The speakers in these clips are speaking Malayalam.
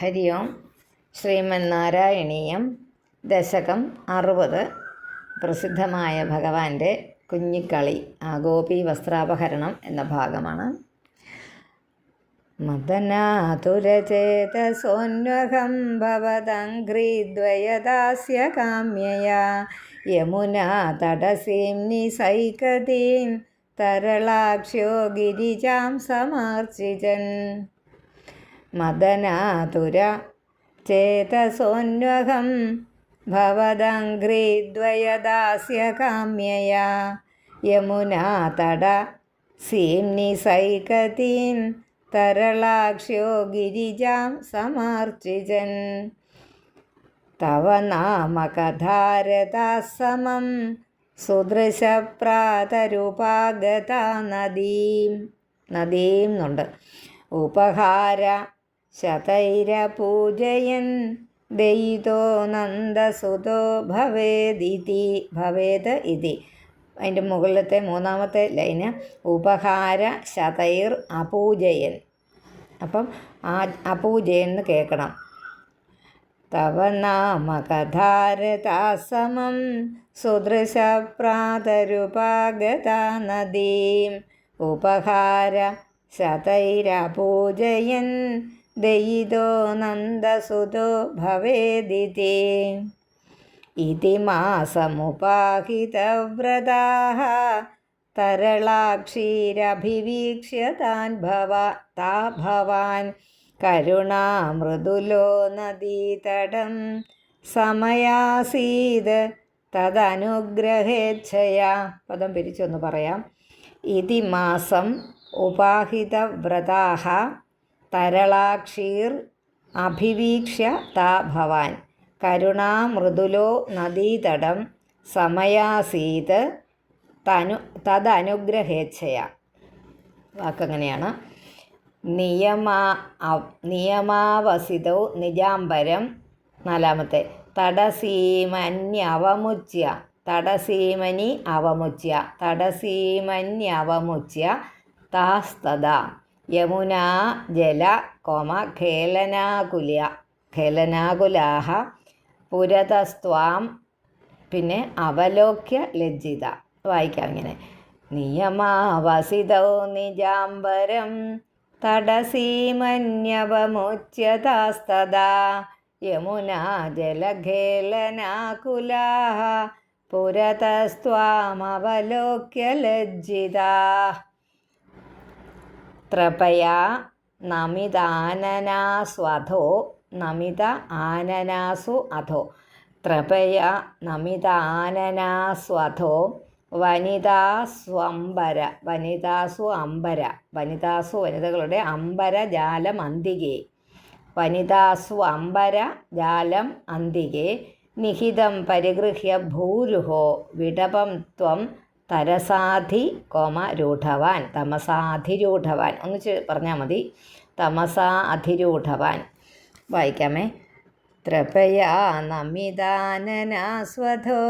ഹരി ഓം. ശ്രീമന്നാരായണീയം ദശകം 60. പ്രസിദ്ധമായ ഭഗവാന്റെ കുഞ്ഞിക്കളി ഗോപി വസ്ത്രാപഹരണം എന്ന ഭാഗമാണ്. മദനാതുരചേതസോന്വഹം ഭവദംഘ്രീദ്വയദാസ്യ കാമ്യയാ യമുനാ തടസീം നിസൈകതീം തരളാക്ഷ്യോ ഗിരിജാം സമാർച്ചിജൻ. മദനാതുര ചേതസോന്വഹം ഭവദംഘ്രീദ്വയദാസ്യ കാമ്യയാ യമുനാ തടസീം നിസൈകതീം തരളാക്ഷ്യോ ഗിരിജാം സമാർച്ചിജൻ. തവ നാമകഥാരതാസമം സുദൃശപ്രാതരുപാഗതാ നദീം എന്നുണ്ട്. ഉപഹാര ശതൈരപൂജയൻ ദയിതോ നന്ദസുതോ ഭവേത് ഇതി. അതിൻ്റെ മുകളിലത്തെ മൂന്നാമത്തെ ലൈന് ഉപഹാര ശതൈർ അപൂജയൻ. അപ്പം ആ അപൂജയൻ എന്ന് കേൾക്കണം. തവ നാമകഥാരതാസമം സുദൃശപ്രാതരുപാഗതാ നദീം ഉപഹാര ശതൈരപൂജയൻ ദയിതോ നന്ദസുതോ ഭവേദിതി. ഇതി മാസമുപാഹിതവ്രതാഃ തരളാക്ഷീരഭിവീക്ഷ്യ ഭവാൻ കരുണാമൃദുലോ നദീതടം സമയാസീത് തദനുഗ്രഹേച്ഛയാ. പദം പിരിച്ചൊന്ന് പറയാം. ഇതി മാസം ഉപാഹിതവ്രതാഃ തരളാക്ഷീർ അഭിവീക്ഷ്യ ഭവാൻ കരുണാമൃദുലോ നദീതടം സമയാസീത് തദനുഗ്രഹേച്ഛയ. വാക്കങ്ങനെയാണ്. നിയമാവസിതോ നിജാംബരം. നാലാമത്തെ തടസീമന്യവമുച്യ താസ്തദാ യമുനാ ജല ഖേലനാകുലാഹ പുരതസ്ത്വാം. പിന്നെ അവലോക്യ ലജ്ജിത. വായിക്കാം ഇങ്ങനെ. നിയമാവസിതോ നിജാംബരം തടസീമന്യവമുച്യ താസ്തദാ യമുനാ ജലഖേലനാകുലാഹ പുരതസ്ത്വാമവലോക്യ ലജ്ജിതാ. ത്രപയാ നമിത ആനനാസു അധോ ത്രപയാ നമിത ആനനാസ്വധോ വനിതാസു വനിതകളുടെ അംബരജാലം അന്തികേ. വനിതാസു അംബരജാലം അന്തികേ നിഹിതം പരിഗൃഹ്യ ഭൂരുഹോ വിടപം ത്വം തമസാധിരൂഢവാൻ. ഒന്ന് പറഞ്ഞാൽ മതി. തമസാ അധിരൂഢവാൻ. വായിക്കാമേ. ത്രപയാ നമിതാനനാസ്വധോ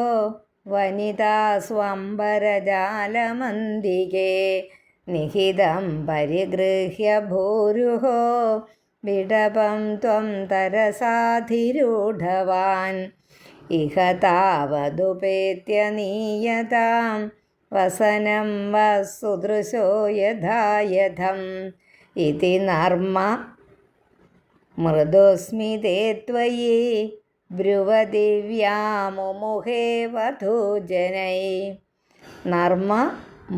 വനിതാസ്വംബരജാലമന്തികേ നിഹിതം പരിഗൃഹ്യ ഭൂരുഹോ വിടപം ത്വം തരസാധിരൂഢവാൻ. ഇഹ താവതുപേത്യ നീയതാം വസനം വസുദൃശോ യഥായഥം. ഇതി നർമ്മ മൃദുസ്മിതേ ത്വയി ബ്രുവദിവ്യാമുമുഹേ വധൂജനൈ. നർമ്മ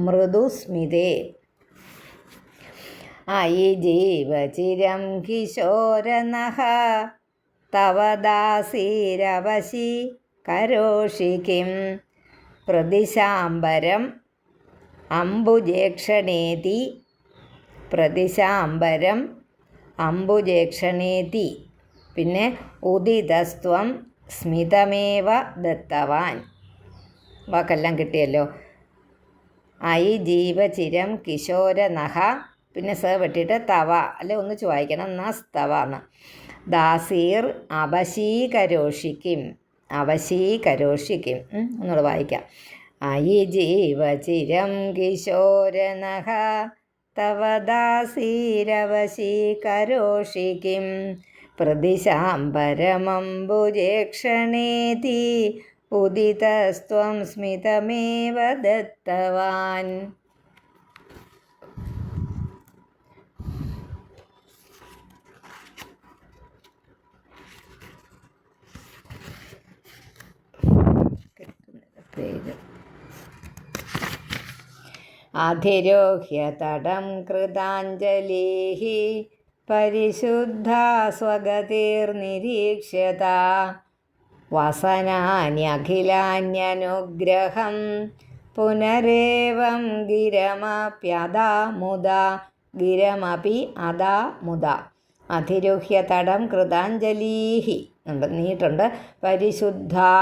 മൃദുസ്മിതേ അയി ജീവചിരം കിശോരനഃ തവ ദാസീരവശി കരോഷി കിം. പ്രതിശാംബരം അംബുജേക്ഷണേതി. പിന്നെ ഉദിതസ്ത്വം സ്മിതമേവ ദത്തവാൻ. വാക്കെല്ലാം കിട്ടിയല്ലോ. ഐ ജീവചിരം കിശോരനഃ. പിന്നെ സ വെട്ടിയിട്ട് തവ അല്ലെ ഒന്നിച്ച് വായിക്കണം. നസ്തവ എന്ന്. ദാസീർ അവശീകരോഷിക്കും. ഒന്നുകൂടെ വായിക്കാം. അയി ജീവചിരം കിശോരനഃ തവ ദാസീരവശീകരോഷി കിം. പ്രതിശാംബരമംബുജേക്ഷണേതി ഉദിതസ്ത്വം സ്മിതമേവ ദത്തവാൻ. അധിരോഹ്യ തടം കൃതാഞ്ജലിഃ പരിശുദ്ധാ സ്വഗതിർനിരീക്ഷ്യത വസനാന്യഖിലാന്യനുഗ്രഹം പുനരേവം ഗിരമപ്യദാ മുദ. അധിരോഹ്യ തടം കൃതാഞ്ജലിഃ നീട്ടുണ്ട്. പരിശുദ്ധാ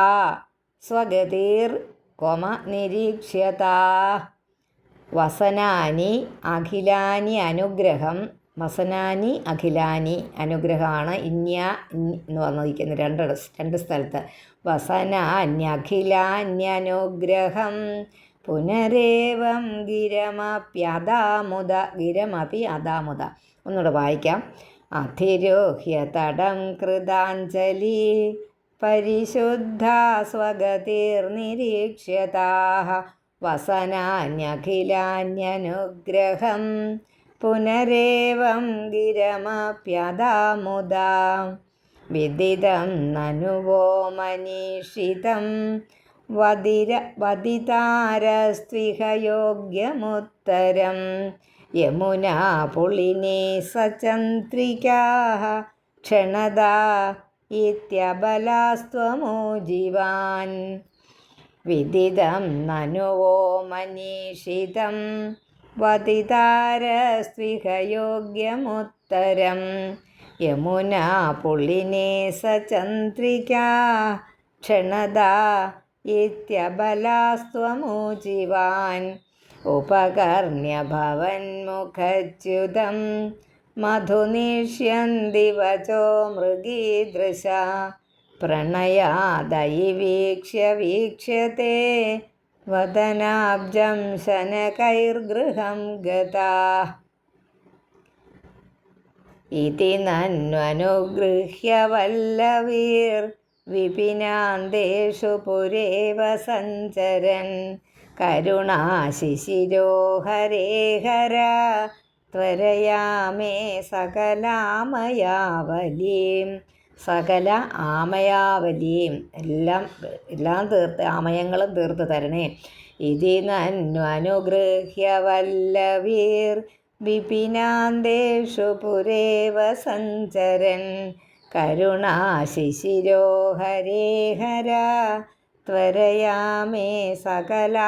സ്വഗതിർ നിരീക്ഷ്യത വസനാനി അഖിലാനി അനുഗ്രഹം. വസനാനി അഖിലാനി അനുഗ്രഹമാണ് എന്ന് വന്നിരിക്കുന്നത് രണ്ട് സ്ഥലത്ത്. വസനാന്യഖിലാന്യനുഗ്രഹം പുനരേവം ഗിരമപി അദാമുദ. ഒന്നുകൂടെ വായിക്കാം. അധിരോഹ്യ തടം കൃതാഞ്ജലി പരിശുദ്ധാ സ്വഗതിർനിരീക്ഷ്യതാഃ വസനാന്യഖിലാന്യനുഗ്രഹം പുനരേവം ഗിരമപ്യദാമുദ. വിദിതം നനുവോ മനീഷിതം വദിതാരസ്ത്വിഹയോഗ്യമുത്തരം യമുനാ പുളിനേ സചന്ദ്രികാഃ ക്ഷണദാ ഇത്യബലാസ്ത്വമോജിവാൻ. വിദിതം നനുവോ മനീഷിതം വദിതാരസ്ത്വിഹയോഗ്യമുത്തരം യമുനാ പുളിനേ സചന്ദ്രികാഃ ക്ഷണദാ ഇത്യബലാസ്ത്വമോജിവാൻ. ഉപകർണ്യഭവന്മുഖച്യുതം മധുനിഷ്യന്തി വചോ മൃഗീദൃശ പ്രണയാദൈവീക്ഷ്യ വീക്ഷ്യത്തെ വദനാബ്ജം ശനകൈർഗൃഹം ഗതാഃ. ഇതി നന്വനുഗൃഹ്യ വല്ലവീർ വിപിനാന്തേഷു പുരേവ സഞ്ചരൻ കരുണാശിശിരോ ഹരേ ഹര ത്വരയാ മേ സകല ആമയാവലിയും എല്ലാം തീർത്ത് ആമയങ്ങളും തീർത്ത് തരണേ. ഇതി നന്വനുഗൃഹ്യ വല്ലവീർ വിപിനാന്തേഷു പുരേവ സഞ്ചരൻ കരുണാശിശിരോ ഹരേ ഹര ത്വരയാ മേ സകലാമയാവലിം.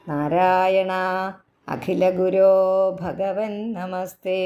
നാരായണ അഖിലഗുരോ ഭഗവൻ നമസ്തേ.